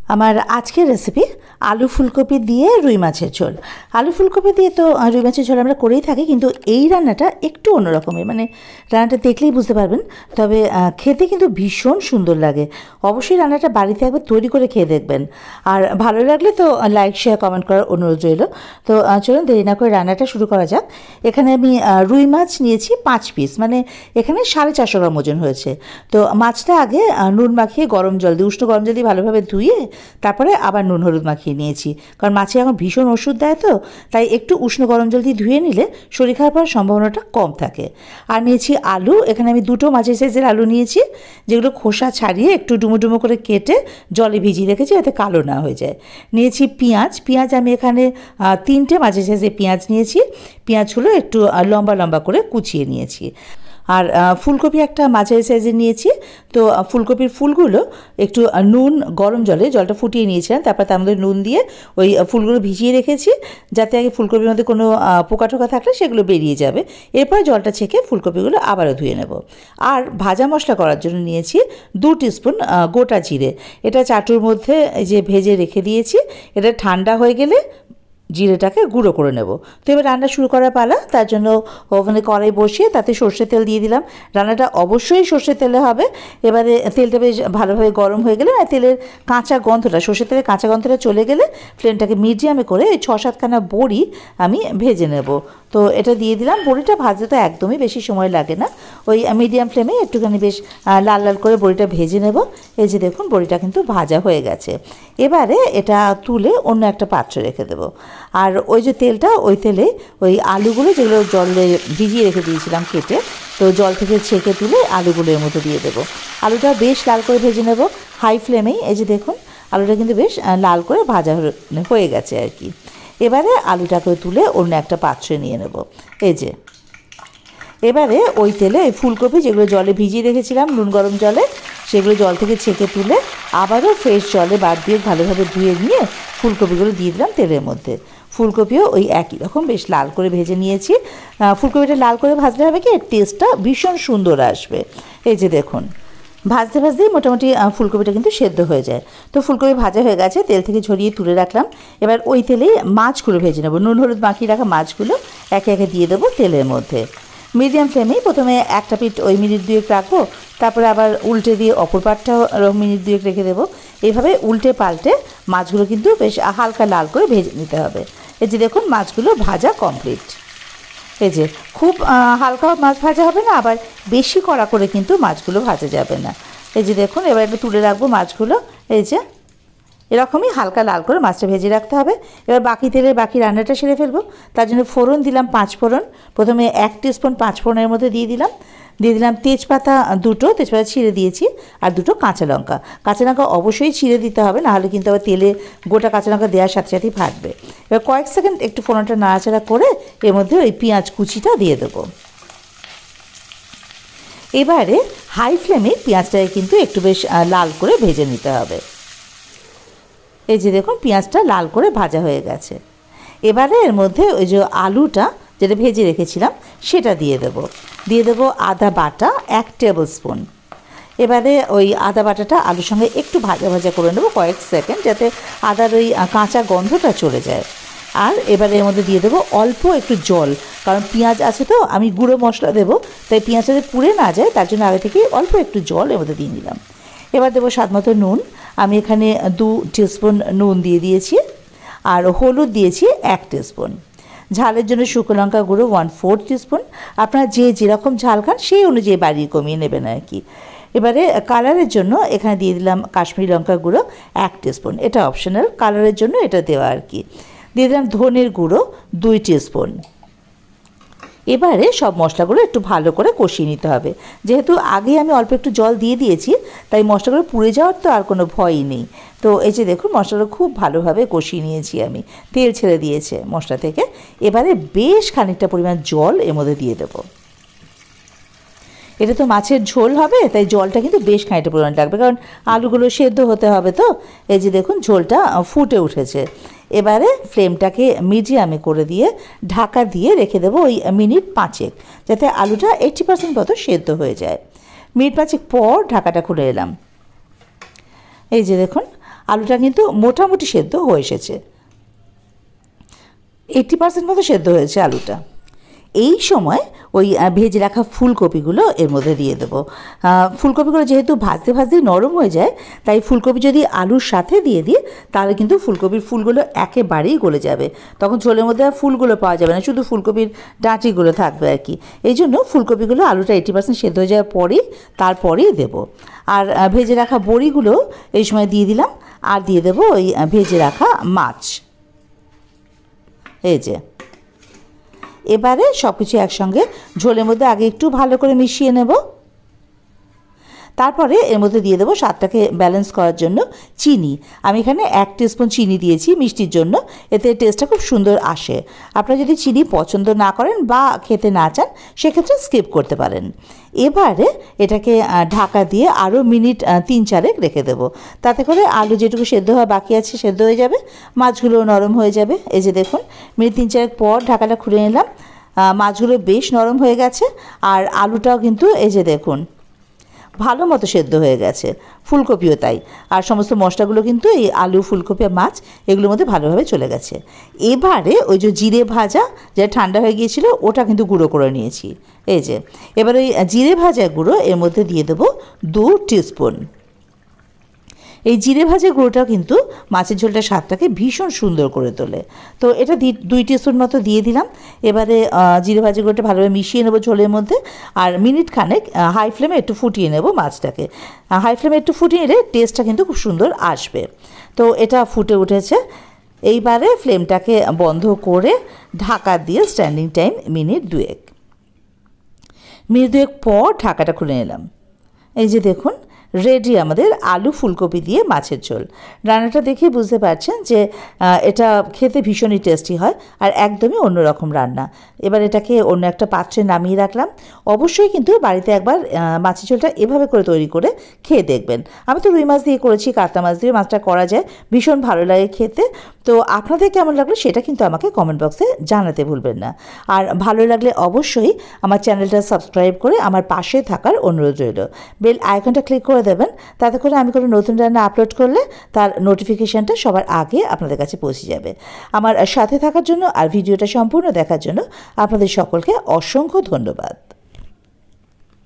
আমার আজকের রেসিপি আলু ফুলকপি দিয়ে রুই মাছের ঝোল। আলু ফুলকপি দিয়ে তো রুই মাছের ঝোল আমরা করেই থাকি, কিন্তু এই রান্নাটা একটু অন্যরকমের। মানে রান্নাটা দেখলেই বুঝতে পারবেন, তবে খেতে কিন্তু ভীষণ সুন্দর লাগে। অবশ্যই রান্নাটা বাড়িতে একবার তৈরি করে খেয়ে দেখবেন, আর ভালো লাগলে তো লাইক শেয়ার কমেন্ট করার অনুরোধ রইল। তো চলুন দেরি না করে রান্নাটা শুরু করা যাক। এখানে আমি রুই মাছ নিয়েছি 5 পিস, মানে এখানে 450 গ্রাম ওজন হয়েছে। তো মাছটা আগে নুন মাখিয়ে গরম জল দিয়ে, উষ্ণ গরম জল দিয়ে ভালোভাবে ধুয়ে তারপরে আবার নুন হলুদ মাখিয়ে নিয়েছি, কারণ মাছে এখন ভীষণ ওষুধ দেয়, তো তাই একটু উষ্ণ গরম জল দিয়ে ধুয়ে নিলে শরীর খারাপ হওয়ার সম্ভাবনাটা কম থাকে। আর নিয়েছি আলু, এখানে আমি 2টো মাঝারি সাইজের আলু নিয়েছি, যেগুলো খোসা ছাড়িয়ে একটু ডুমো ডুমো করে কেটে জলে ভিজিয়ে রেখেছি যাতে কালো না হয়ে যায়। নিয়েছি পেঁয়াজ আমি এখানে 3টে মাঝারি সাইজের পেঁয়াজ নিয়েছি। পেঁয়াজগুলো একটু লম্বা লম্বা করে কুচিয়ে নিয়েছি। আর ফুলকপি একটা মাঝারি সাইজের নিয়েছি। তো ফুলকপির ফুলগুলো একটু নুন গরম জলটা ফুটিয়ে নিয়েছিলাম, তারপর তার মধ্যে নুন দিয়ে ওই ফুলগুলো ভিজিয়ে রেখেছি, যাতে আগে ফুলকপির মধ্যে কোনো পোকা টোকা থাকলে সেগুলো বেরিয়ে যাবে। এরপর জলটা ছেঁকে ফুলকপিগুলো আবারও ধুয়ে নেব। আর ভাজা মশলা করার জন্য নিয়েছি 2 টিস্পুন গোটা জিরে। এটা চাটুর মধ্যে এই যে ভেজে রেখে দিয়েছি। এটা ঠান্ডা হয়ে গেলে জিরেটাকে গুঁড়ো করে নেব। তো এবার রান্না শুরু করার পালা। তার জন্য ওভেনে কড়াই বসিয়ে তাতে সর্ষের তেল দিয়ে দিলাম। রান্নাটা অবশ্যই সর্ষের তেলে হবে। এবারে তেলটা বেশ ভালোভাবে গরম হয়ে গেলে তেলের কাঁচা গন্ধটা, সর্ষের তেলের কাঁচা গন্ধটা চলে গেলে ফ্লেমটাকে মিডিয়ামে করে ওই 6-7খানা বড়ি আমি ভেজে নেব। তো এটা দিয়ে দিলাম। বড়িটা ভাজতে তো একদমই বেশি সময় লাগে না, ওই মিডিয়াম ফ্লেমে একটুখানি বেশ লাল লাল করে বড়িটা ভেজে নেব। এই যে দেখুন বড়িটা কিন্তু ভাজা হয়ে গেছে। এবারে এটা তুলে অন্য একটা পাত্রে রেখে দেবো। আর ওই যে তেলটা, ওই তেলে ওই আলুগুলো যেগুলো জলে ভিজিয়ে রেখে দিয়েছিলাম কেটে, তো জল থেকে ছেঁকে তুলে আলুগুলো এর মধ্যে দিয়ে দেবো। আলুটা বেশ লাল করে ভেজে নেব হাই ফ্লেমেই। এই যে দেখুন আলুটা কিন্তু বেশ লাল করে ভাজা হয়ে গেছে আর কি। এবারে আলুটাকে তুলে অন্য একটা পাত্রে নিয়ে নেব। এই যে এবারে ওই তেলে ওই ফুলকপি যেগুলো জলে ভিজিয়ে রেখেছিলাম নুন গরম জলে, সেগুলো জল থেকে ছেঁকে তুলে আবারও ফ্রেশ জলে বাদ দিয়ে ভালোভাবে ধুয়ে নিয়ে ফুলকপিগুলো দিয়ে দিলাম তেলের মধ্যে। ফুলকপিও ওই একই রকম বেশ লাল করে ভেজে নিয়েছি। ফুলকপিটা লাল করে ভাজলে হবে কি, এর টেস্টটা ভীষণ সুন্দর আসবে। এই যে দেখুন ভাজতে ভাজতেই মোটামুটি ফুলকপিটা কিন্তু সেদ্ধ হয়ে যায়। তো ফুলকপি ভাজা হয়ে গেছে, তেল থেকে ঝরিয়ে তুলে রাখলাম। এবার ওই তেলেই মাছগুলো ভেজে নেব। নুন হলুদ মাখিয়ে রাখা মাছগুলো একে একে দিয়ে দেবো তেলের মধ্যে। মিডিয়াম ফ্লেমেই প্রথমে একটা পিঠ ওই মিনিট 2 রাখবো, তারপরে আবার উল্টে দিয়ে অপর পাটটাও মিনিট 2 রেখে দেবো। এইভাবে উল্টে পাল্টে মাছগুলো কিন্তু বেশ হালকা লাল করে ভেজে নিতে হবে। এই যে দেখুন মাছগুলো ভাজা কমপ্লিট। এই যে খুব হালকা মাছ ভাজা হবে না, আবার বেশি কড়া করে কিন্তু মাছগুলো ভাজা যাবে না। এই যে দেখুন এবার একটু তুলে রাখবো মাছগুলো। এই যে এরকমই হালকা লাল করে মাছটা ভেজে রাখতে হবে। এবার বাকি তেলে বাকি রান্নাটা সেরে ফেলবো। তার জন্য ফোড়ন দিলাম 5 ফোড়ন। প্রথমে 1 টিস্পুন 5 ফোড়নের মধ্যে দিয়ে দিলাম তেজপাতা 2টো, তেজপাতা ছিঁড়ে দিয়েছি, আর 2টো কাঁচা লঙ্কা। কাঁচা লঙ্কা অবশ্যই ছিঁড়ে দিতে হবে, নাহলে কিন্তু আবার তেলে গোটা কাঁচা লঙ্কা দেওয়ার সাথে সাথেই ফাটবে। এবার কয়েক সেকেন্ড একটু ফোড়নটা নাড়াচাড়া করে এর মধ্যে ওই পেঁয়াজ কুচিটা দিয়ে দেবো। এবারে হাই ফ্লেমে পেঁয়াজটাকে কিন্তু একটু বেশ লাল করে ভেজে নিতে হবে। এই যে দেখুন পেঁয়াজটা লাল করে ভাজা হয়ে গেছে। এবারে এর মধ্যে ওই যে আলুটা যেটা ভেজে রেখেছিলাম সেটা দিয়ে দেবো আদা বাটা 1 টেবিল স্পুন। এবারে ওই আদা বাটাটা আলুর সঙ্গে একটু ভাজা ভাজা করে নেবো কয়েক সেকেন্ড, যাতে আদার ওই কাঁচা গন্ধটা চলে যায়। আর এবারে এর মধ্যে দিয়ে দেবো অল্প একটু জল, কারণ পেঁয়াজ আছে তো, আমি গুঁড়ো মশলা দেবো, তাই পেঁয়াজটা যাতে পুড়ে না যায় তার জন্য আগে থেকে অল্প একটু জল এর মধ্যে দিয়ে নিলাম। এবার দেবো স্বাদমতো নুন। আমি এখানে 2 টিস্পুন নুন দিয়ে দিয়েছি, আর হলুদ দিয়েছি 1 টিস্পুন। ঝালের জন্য শুকনো লঙ্কা গুঁড়ো 1/4 টিস্পুন। আপনারা যেরকম ঝাল খান সেই অনুযায়ী বাড়িয়ে কমিয়ে নেবেন আর কি। এবারে কালারের জন্য এখানে দিয়ে দিলাম কাশ্মীরি লঙ্কা গুঁড়ো 1 টিস্পুন। এটা অপশনাল, কালারের জন্য এটা দেওয়া আর কি। দিয়ে দিলাম ধনের গুঁড়ো 2 টিস্পুন। এবারে সব মশলাগুলো একটু ভালো করে কষিয়ে নিতে হবে। যেহেতু আগে আমি অল্প একটু জল দিয়ে দিয়েছি, তাই মশলাগুলো পুড়ে যাওয়ার তো আর কোনো ভয়ই নেই। তো এই যে দেখুন মশলাটা খুব ভালোভাবে কষিয়ে নিয়েছি আমি, তেল ছেড়ে দিয়েছে মশলা থেকে। এবারে বেশ খানিকটা পরিমাণ জল এর মধ্যে দিয়ে দেবো। এটা তো মাছের ঝোল হবে, তাই জলটা কিন্তু বেশ খানিকটা পরিমাণ লাগবে, কারণ আলুগুলো সেদ্ধ হতে হবে তো। এই যে দেখুন ঝোলটা ফুটে উঠেছে। এবারে ফ্লেমটাকে মিডিয়ামে করে দিয়ে ঢাকা দিয়ে রেখে দেবো ওই মিনিট 5, যাতে আলুটা 80% মতো সেদ্ধ হয়ে যায়। মিনিট 5 পর ঢাকাটা খুলে এলাম। এই যে দেখুন আলুটা কিন্তু মোটামুটি সেদ্ধ হয়ে এসেছে, 80% মতো সেদ্ধ হয়েছে আলুটা। এই সময় ওই ভেজে রাখা ফুলকপিগুলো এর মধ্যে দিয়ে দেবো। ফুলকপিগুলো যেহেতু ভাজতে ভাজতেই নরম হয়ে যায়, তাই ফুলকপি যদি আলুর সাথে দিয়ে দিই তাহলে কিন্তু ফুলকপির ফুলগুলো একেবারেই গলে যাবে, তখন ঝোলের মধ্যে আর ফুলগুলো পাওয়া যাবে না, শুধু ফুলকপির ডাঁটিগুলো থাকবে আর কি। এই জন্য ফুলকপিগুলো আলুটা 80% সেদ্ধ হয়ে যাওয়ার পরেই তারপরেই দেবো। আর ভেজে রাখা বড়িগুলো এই সময় দিয়ে দিলাম, আর দিয়ে দেবো ওই ভেজে রাখা মাছ। এই যে এবারে সব কিছু একসঙ্গে ঝোলের মধ্যে আগে একটু ভালো করে মিশিয়ে নেব। তারপরে এর মধ্যে দিয়ে দেবো স্বাদটাকে ব্যালেন্স করার জন্য চিনি। আমি এখানে 1 টিস্পুন চিনি দিয়েছি মিষ্টির জন্য, এতে টেস্টটা খুব সুন্দর আসে। আপনারা যদি চিনি পছন্দ না করেন বা খেতে না চান সেক্ষেত্রে স্কিপ করতে পারেন। এবারে এটাকে ঢাকা দিয়ে আরও মিনিট 3-4 রেখে দেবো, তাতে করে আলু যেটুকু সেদ্ধ হওয়া বাকি আছে সেদ্ধ হয়ে যাবে, মাছগুলোও নরম হয়ে যাবে। এই যে দেখুন মিনিট 3-4 পর ঢাকাটা খুলে নিলাম, মাছগুলো বেশ নরম হয়ে গেছে, আর আলুটাও কিন্তু এই যে দেখুন ভালো মতো সেদ্ধ হয়ে গেছে, ফুলকপিও তাই। আর সমস্ত মশলাগুলো কিন্তু এই আলু, ফুলকপি আর মাছ এগুলোর মধ্যে ভালোভাবে চলে গেছে। এবারে ওই যে জিরে ভাজা যেটা ঠান্ডা হয়ে গিয়েছিল ওটা কিন্তু গুঁড়ো করে নিয়েছি। এই যে এবার ওই জিরে ভাজা গুঁড়ো এর মধ্যে দিয়ে দেবো 2 টিস্পুন। এই জিরে ভাজা গুঁড়োটাও কিন্তু মাছের ঝোলটার স্বাদটাকে ভীষণ সুন্দর করে তোলে। তো এটা 2 টিস্পুন মতো দিয়ে দিলাম। এবারে জিরে ভাজা গুঁড়োটা ভালোভাবে মিশিয়ে নেবো ঝোলের মধ্যে, আর মিনিট খানেক হাই ফ্লেমে একটু ফুটিয়ে নেব মাছটাকে। হাই ফ্লেমে একটু ফুটিয়ে নিলে টেস্টটা কিন্তু খুব সুন্দর আসবে। তো এটা ফুটে উঠেছে, এইবারে ফ্লেমটাকে বন্ধ করে ঢাকা দিয়ে স্ট্যান্ডিং টাইম মিনিট 2 পর ঢাকাটা খুলে নিলাম। এই যে দেখুন রেডি আমাদের আলু ফুলকপি দিয়ে মাছের ঝোল। রান্নাটা দেখে বুঝতে পারছেন যে এটা খেতে ভীষণই টেস্টি হয় আর একদমই অন্যরকম রান্না। এবার এটাকে অন্য একটা পাত্রে নামিয়ে রাখলাম। অবশ্যই কিন্তু বাড়িতে একবার মাছের ঝোলটা এভাবে করে তৈরি করে খেয়ে দেখবেন। আমি তো রুই মাছ দিয়ে করেছি, কাতলা মাছ দিয়ে মাছটা করা যায়, ভীষণ ভালো লাগে খেতে। তো আপনাদের কেমন লাগলো সেটা কিন্তু আমাকে কমেন্ট বক্সে জানাতে ভুলবেন না। আর ভালো লাগলে অবশ্যই আমার চ্যানেলটা সাবস্ক্রাইব করে আমার পাশে থাকার অনুরোধ রইল। বেল আইকনটা ক্লিক করে দেবেন, তাতে করে আমি কোনো নতুন রান্না আপলোড করলে তার নোটিফিকেশানটা সবার আগে আপনাদের কাছে পৌঁছে যাবে। আমার সাথে থাকার জন্য আর ভিডিওটা সম্পূর্ণ দেখার জন্য আপনাদের সকলকে অসংখ্য ধন্যবাদ।